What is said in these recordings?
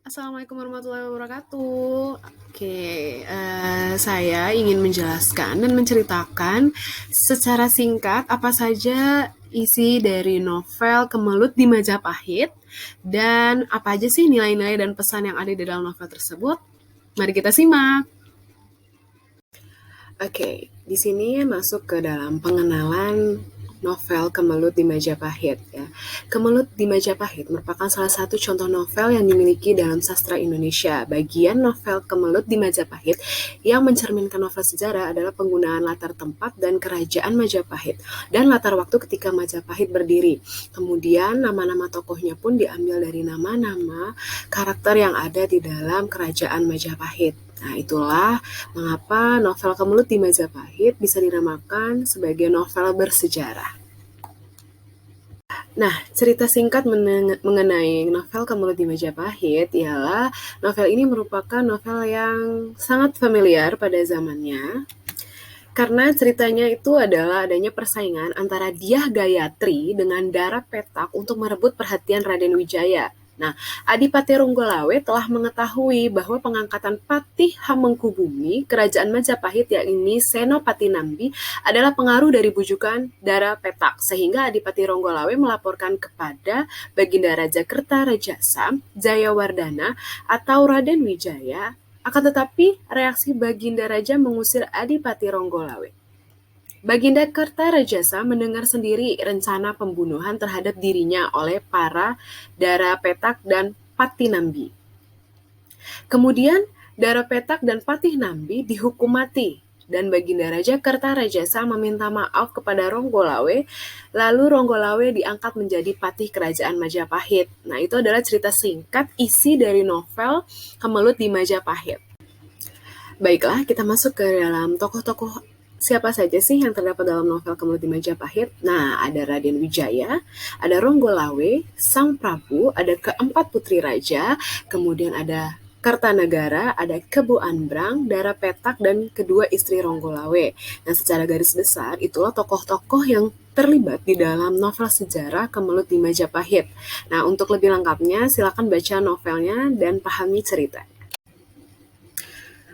Assalamualaikum warahmatullahi wabarakatuh. Saya ingin menjelaskan dan menceritakan secara singkat apa saja isi dari novel Kemelut di Majapahit dan apa aja sih nilai-nilai dan pesan yang ada di dalam novel tersebut. Mari kita simak. Di sini masuk ke dalam pengenalan novel Kemelut di Majapahit ya. Kemelut di Majapahit merupakan salah satu contoh novel yang dimiliki dalam sastra Indonesia. Bagian novel Kemelut di Majapahit yang mencerminkan novel sejarah adalah penggunaan latar tempat dan kerajaan Majapahit dan latar waktu ketika Majapahit berdiri. Kemudian nama-nama tokohnya pun diambil dari nama-nama karakter yang ada di dalam kerajaan Majapahit. Nah, itulah mengapa novel Kemelut di Majapahit bisa dinamakan sebagai novel bersejarah. Nah, cerita singkat mengenai novel Kemelut di Majapahit ialah novel ini merupakan novel yang sangat familiar pada zamannya. Karena ceritanya itu adalah adanya persaingan antara Dyah Gayatri dengan Dara Petak untuk merebut perhatian Raden Wijaya. Nah, Adipati Ronggolawe telah mengetahui bahwa pengangkatan Patih Hamengkubumi, kerajaan Majapahit yakni Senopati Nambi, adalah pengaruh dari bujukan Dara Petak, sehingga Adipati Ronggolawe melaporkan kepada Baginda Raja Kertarejasa, Jayawardana, atau Raden Wijaya. Akan tetapi, reaksi Baginda Raja mengusir Adipati Ronggolawe. Baginda Kertarejasa mendengar sendiri rencana pembunuhan terhadap dirinya oleh para Dara Petak dan Patih Nambi. Kemudian, Dara Petak dan Patih Nambi dihukum mati dan Baginda Raja Kertarejasa meminta maaf kepada Ronggolawe, lalu Ronggolawe diangkat menjadi patih kerajaan Majapahit. Nah, itu adalah cerita singkat isi dari novel Kemelut di Majapahit. Baiklah, kita masuk ke dalam tokoh-tokoh siapa saja sih yang terdapat dalam novel Kemelut di Majapahit. Nah, ada Raden Wijaya, ada Ronggolawe, Sang Prabu, ada keempat putri raja, kemudian ada Kartanegara, ada Kebu Ambrang, Dara Petak, dan kedua istri Ronggolawe. Nah, secara garis besar, itulah tokoh-tokoh yang terlibat di dalam novel sejarah Kemelut di Majapahit. Nah, untuk lebih lengkapnya, silakan baca novelnya dan pahami cerita.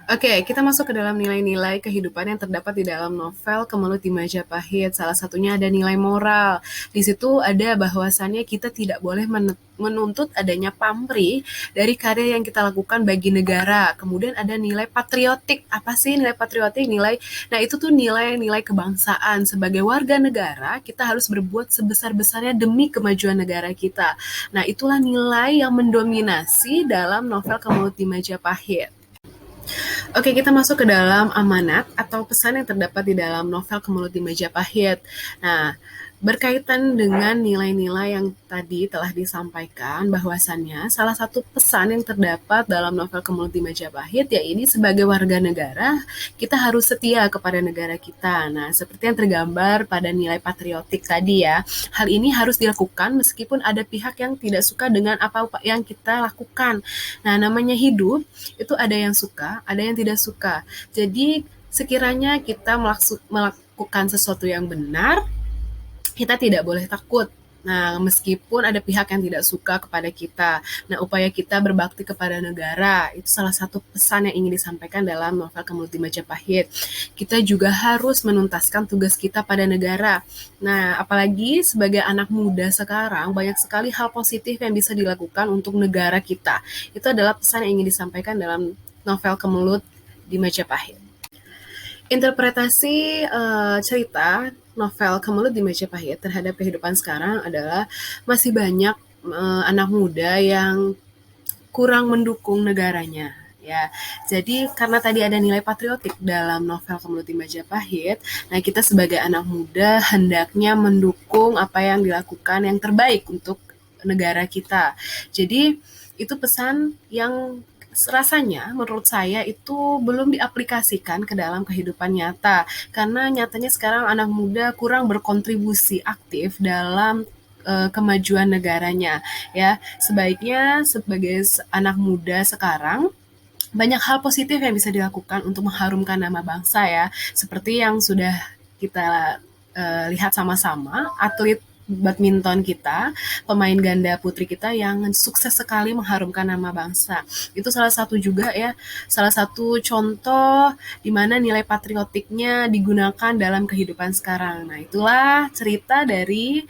Kita masuk ke dalam nilai-nilai kehidupan yang terdapat di dalam novel Kemelut di Majapahit. Salah satunya ada nilai moral. Di situ ada bahwasannya kita tidak boleh menuntut adanya pamrih dari karya yang kita lakukan bagi negara. Kemudian ada nilai patriotik. Apa sih nilai patriotik? Nah itu tuh nilai-nilai kebangsaan. Sebagai warga negara, kita harus berbuat sebesar-besarnya demi kemajuan negara kita. Nah itulah nilai yang mendominasi dalam novel Kemelut di Majapahit. Kita masuk ke dalam amanat atau pesan yang terdapat di dalam novel Kemelut di Majapahit. Nah, berkaitan dengan nilai-nilai yang tadi telah disampaikan, bahwasannya salah satu pesan yang terdapat dalam novel Kemelut di Majapahit, yaitu sebagai warga negara, kita harus setia kepada negara kita. Nah, seperti yang tergambar pada nilai patriotik tadi ya, hal ini harus dilakukan meskipun ada pihak yang tidak suka dengan apa yang kita lakukan. Nah, namanya hidup, itu ada yang suka, ada yang tidak suka. Jadi, sekiranya kita melakukan sesuatu yang benar, kita tidak boleh takut. Nah, meskipun ada pihak yang tidak suka kepada kita. Nah, upaya kita berbakti kepada negara, itu salah satu pesan yang ingin disampaikan dalam novel Kemelut di Majapahit. Kita juga harus menuntaskan tugas kita pada negara. Nah, apalagi sebagai anak muda sekarang, banyak sekali hal positif yang bisa dilakukan untuk negara kita. Itu adalah pesan yang ingin disampaikan dalam novel Kemelut di Majapahit. Interpretasi cerita novel Kemelut di Majapahit terhadap kehidupan sekarang adalah masih banyak anak muda yang kurang mendukung negaranya. Ya, jadi karena tadi ada nilai patriotik dalam novel Kemelut di Majapahit, nah kita sebagai anak muda hendaknya mendukung apa yang dilakukan yang terbaik untuk negara kita. Jadi itu pesan yang rasanya menurut saya itu belum diaplikasikan ke dalam kehidupan nyata, karena nyatanya sekarang anak muda kurang berkontribusi aktif dalam kemajuan negaranya ya. Sebaiknya sebagai anak muda sekarang banyak hal positif yang bisa dilakukan untuk mengharumkan nama bangsa ya, seperti yang sudah kita lihat sama-sama, atlet badminton kita, pemain ganda putri kita yang sukses sekali mengharumkan nama bangsa. Itu salah satu juga ya, salah satu contoh di mana nilai patriotiknya digunakan dalam kehidupan sekarang. Nah, itulah cerita dari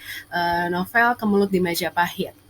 novel Kemelut di Majapahit.